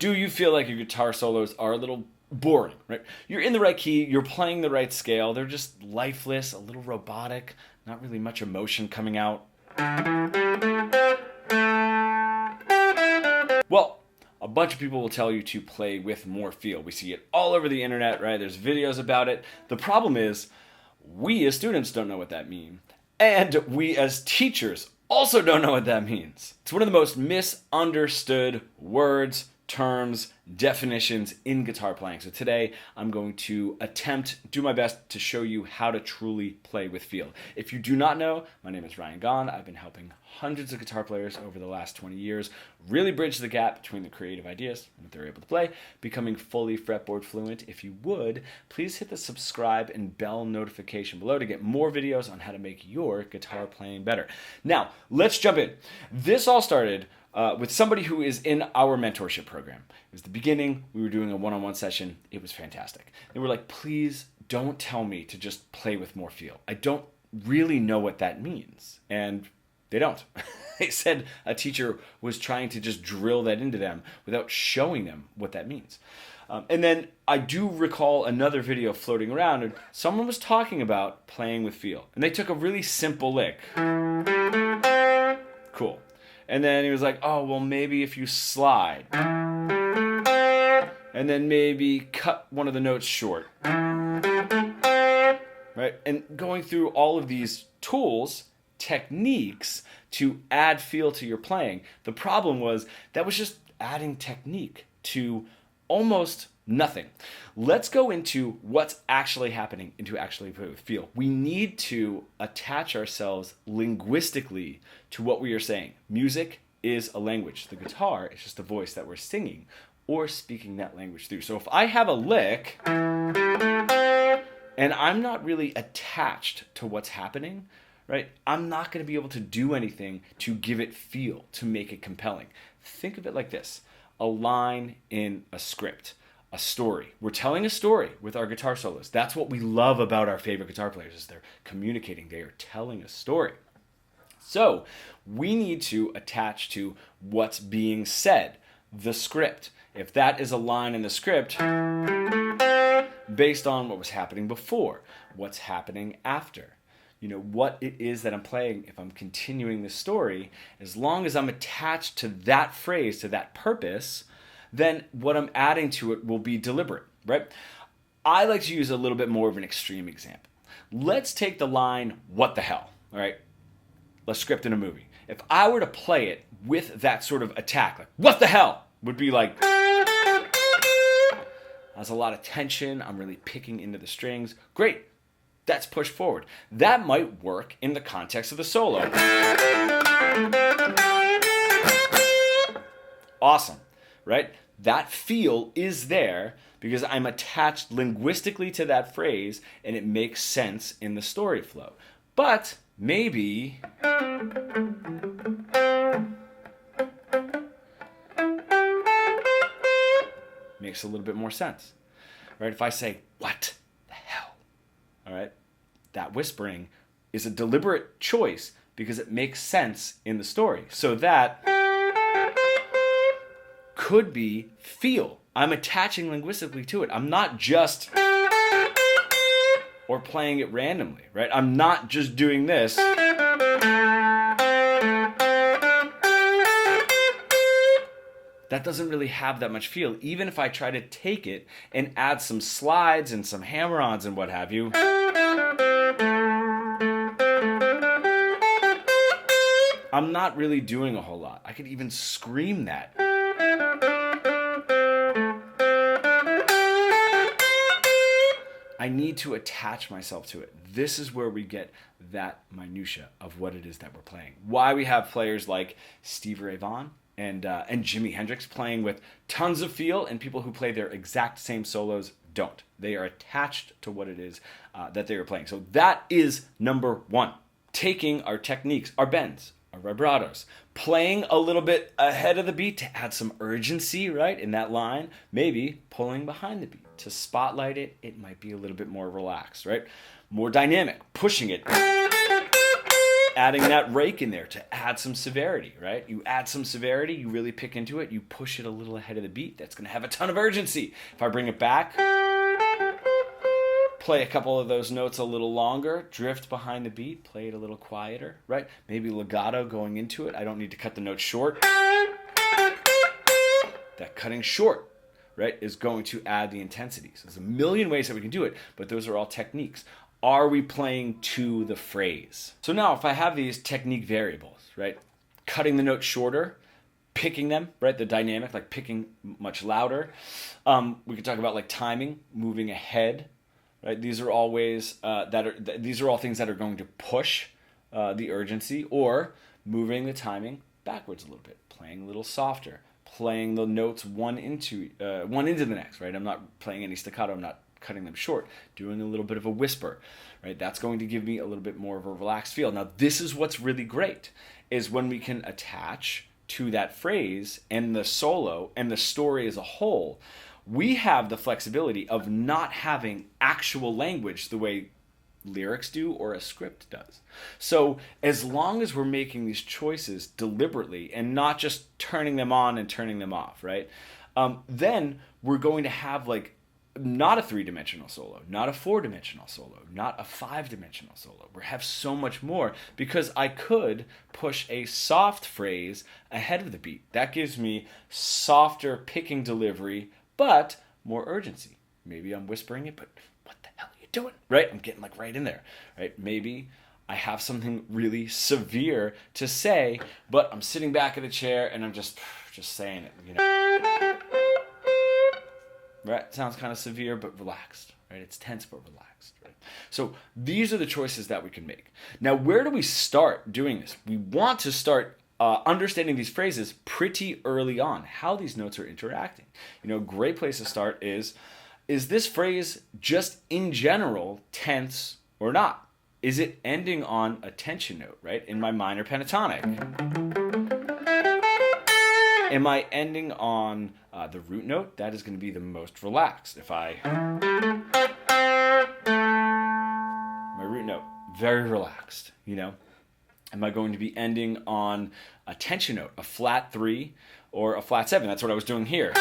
Do you feel like your guitar solos are a little boring, right? You're in the right key, you're playing the right scale, they're just lifeless, a little robotic, not really much emotion coming out. Well, a bunch of people will tell you to play with more feel. We see it all over the internet, right? There's videos about it. The problem is, we as students don't know what that means. And we as teachers also don't know what that means. It's one of the most misunderstood words, terms, definitions in guitar playing. So today I'm going to do my best to show you how to truly play with feel. If you do not know, my name is Ryan Gahn. I've been helping hundreds of guitar players over the last 20 years really bridge the gap between the creative ideas and what they're able to play, becoming fully fretboard fluent. If you would, please hit the subscribe and bell notification below to get more videos on how to make your guitar playing better. Now, let's jump in. This all started with somebody who is in our mentorship program. It was the beginning. We were doing a one-on-one session. It was fantastic. They were like, please don't tell me to just play with more feel. I don't really know what that means. And they don't. They said a teacher was trying to just drill that into them without showing them what that means. And then I do recall another video floating around, and someone was talking about playing with feel. And they took a really simple lick. Cool. And then he was like, oh, well, maybe if you slide. And then maybe cut one of the notes short. Right? And going through all of these tools, techniques to add feel to your playing. The problem was that was just adding technique to almost nothing. Let's go into what's actually happening and to actually play with feel. We need to attach ourselves linguistically to what we are saying. Music is a language. The guitar is just a voice that we're singing or speaking that language through. So if I have a lick and I'm not really attached to what's happening, right, I'm not going to be able to do anything to give it feel, to make it compelling. Think of it like this. A line in a script. A story. We're telling a story with our guitar solos. That's what we love about our favorite guitar players, is they're communicating. They are telling a story. So we need to attach to what's being said, the script. If that is a line in the script, based on what was happening before, what's happening after, what it is that I'm playing, if I'm continuing the story, as long as I'm attached to that phrase, to that purpose, then what I'm adding to it will be deliberate, right? I like to use a little bit more of an extreme example. Let's take the line, what the hell, all right? Let's script in a movie. If I were to play it with that sort of attack, like, what the hell, would be like, has a lot of tension, I'm really picking into the strings. Great, that's pushed forward. That might work in the context of the solo. Awesome, right? That feel is there because I'm attached linguistically to that phrase and it makes sense in the story flow. But maybe makes a little bit more sense, right? If I say, what the hell, all right? That whispering is a deliberate choice because it makes sense in the story. So that could be feel. I'm attaching linguistically to it. I'm not just or playing it randomly, right? I'm not just doing this. That doesn't really have that much feel. Even if I try to take it and add some slides and some hammer-ons and what have you, I'm not really doing a whole lot. I could even scream that. I need to attach myself to it. This is where we get that minutia of what it is that we're playing. Why we have players like Stevie Ray Vaughan and Jimi Hendrix playing with tons of feel, and people who play their exact same solos don't. They are attached to what it is that they are playing. So that is number one. Taking our techniques, our bends, our vibratos, playing a little bit ahead of the beat to add some urgency, right, in that line. Maybe pulling behind the beat to spotlight it. It might be a little bit more relaxed, right? More dynamic, pushing it. adding that rake in there to add some severity, right? You add some severity, you really pick into it, you push it a little ahead of the beat. That's going to have a ton of urgency. If I bring it back, play a couple of those notes a little longer, drift behind the beat, play it a little quieter, right? Maybe legato going into it. I don't need to cut the note short. That cutting short, right, is going to add the intensity. So there's a million ways that we can do it, but those are all techniques. Are we playing to the phrase? So now if I have these technique variables, right, cutting the note shorter, picking them, right, the dynamic, like picking much louder. We could talk about like timing, moving ahead, right? These are all ways these are all things that are going to push the urgency, or moving the timing backwards a little bit, playing a little softer, playing the notes one into the next, right? I'm not playing any staccato, I'm not cutting them short, doing a little bit of a whisper, right? That's going to give me a little bit more of a relaxed feel. Now, this is what's really great, is when we can attach to that phrase and the solo and the story as a whole, we have the flexibility of not having actual language the way lyrics do or a script does. So as long as we're making these choices deliberately and not just turning them on and turning them off, right? Then we're going to have like not a 3-dimensional solo, not a 4-dimensional solo, not a 5-dimensional solo. We have so much more because I could push a soft phrase ahead of the beat. That gives me softer picking delivery, but more urgency. Maybe I'm whispering it, but what the hell are you doing? Right? I'm getting like right in there, right? Maybe I have something really severe to say, but I'm sitting back in a chair and I'm just saying it, you know. Right? Sounds kind of severe, but relaxed, right? It's tense, but relaxed, right? So these are the choices that we can make. Now, where do we start doing this? We want to start understanding these phrases pretty early on, how these notes are interacting. You know, a great place to start is this phrase just in general tense or not? Is it ending on a tension note, right? In my minor pentatonic. Am I ending on the root note? That is going to be the most relaxed. If my root note, very relaxed, you know. Am I going to be ending on a tension note, a flat 3 or a flat 7? That's what I was doing here.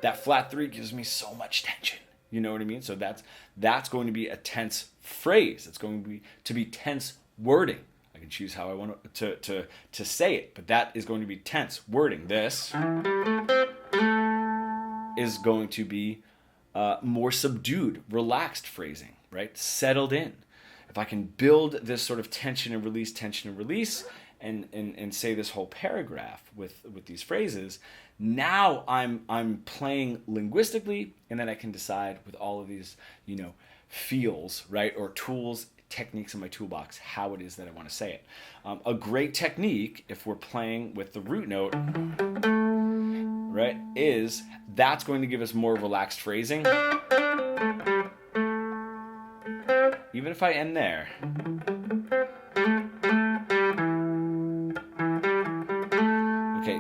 That flat 3 gives me so much tension. You know what I mean? So that's going to be a tense phrase. It's going to be tense wording. I can choose how I want to say it, but that is going to be tense wording. This is going to be more subdued, relaxed phrasing, right? Settled in. If I can build this sort of tension and release, and say this whole paragraph with these phrases, now I'm playing linguistically, and then I can decide with all of these, you know, feels, right, or tools, techniques in my toolbox, how it is that I want to say it. A great technique, if we're playing with the root note, right, is that's going to give us more relaxed phrasing. Even if I end there. Okay,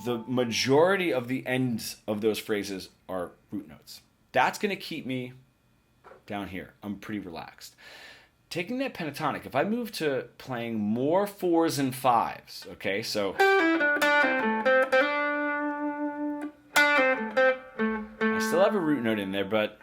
the majority of the ends of those phrases are root notes. That's going to keep me down here. I'm pretty relaxed. Taking that pentatonic, if I move to playing more 4s and 5s, okay, so I still have a root note in there, but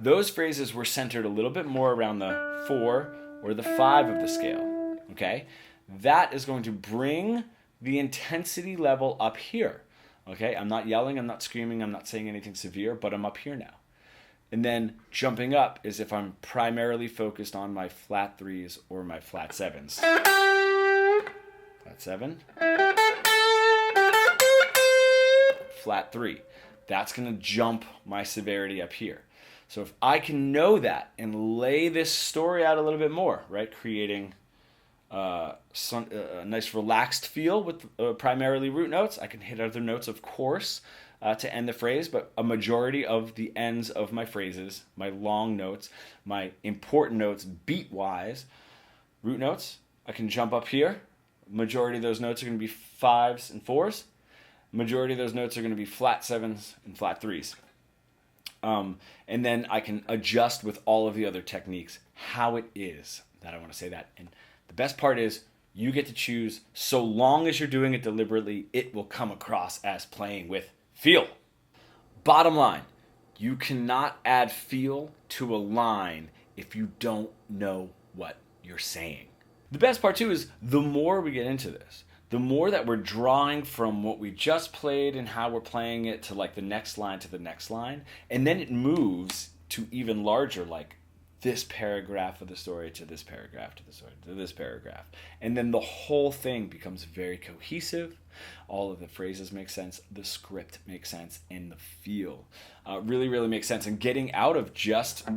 those phrases were centered a little bit more around the 4 or the 5 of the scale, okay? That is going to bring the intensity level up here, okay? I'm not yelling, I'm not screaming, I'm not saying anything severe, but I'm up here now. And then jumping up is if I'm primarily focused on my flat 3s or my flat 7s. Flat 7. Flat 3. That's going to jump my severity up here. So if I can know that and lay this story out a little bit more, right, creating a nice relaxed feel with primarily root notes. I can hit other notes, of course, to end the phrase, but a majority of the ends of my phrases, my long notes, my important notes beat-wise, root notes, I can jump up here. Majority of those notes are going to be 5s and 4s. Majority of those notes are going to be flat 7s and flat 3s. And then I can adjust with all of the other techniques how it is that I want to say that. And the best part is you get to choose. So long as you're doing it deliberately, it will come across as playing with feel. Bottom line, you cannot add feel to a line if you don't know what you're saying. The best part too is the more we get into this, the more that we're drawing from what we just played and how we're playing it to like the next line to the next line. And then it moves to even larger, like this paragraph of the story to this paragraph to the story to this paragraph. And then the whole thing becomes very cohesive. All of the phrases make sense, the script makes sense, and the feel really, really makes sense. And getting out of just,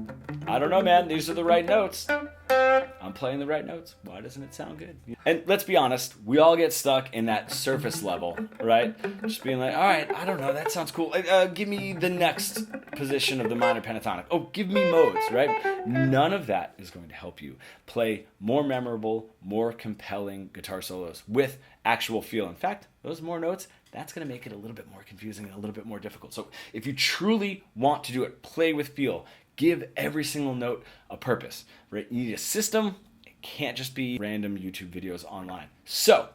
I don't know, man, these are the right notes. I'm playing the right notes. Why doesn't it sound good? And let's be honest, we all get stuck in that surface level, right? Just being like, all right, I don't know, that sounds cool. Give me the next position of the minor pentatonic. Oh, give me modes, right? None of that is going to help you play more memorable, more compelling guitar solos with actual feel. In fact, those more notes, that's going to make it a little bit more confusing and a little bit more difficult. So if you truly want to do it, play with feel. Give every single note a purpose, right? You need a system. It can't just be random YouTube videos online. So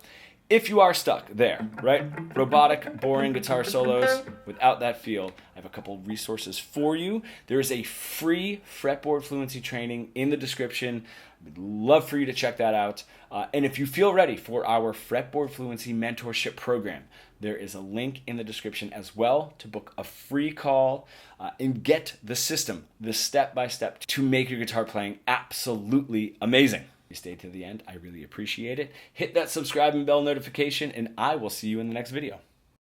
if you are stuck there, right? Robotic, boring guitar solos without that feel, I have a couple resources for you. There is a free Fretboard Fluency training in the description. I'd love for you to check that out. And if you feel ready for our Fretboard Fluency Mentorship program, there is a link in the description as well to book a free call and get the system, the step-by-step to make your guitar playing absolutely amazing. You stayed to the end. I really appreciate it. Hit that subscribe and bell notification, and I will see you in the next video.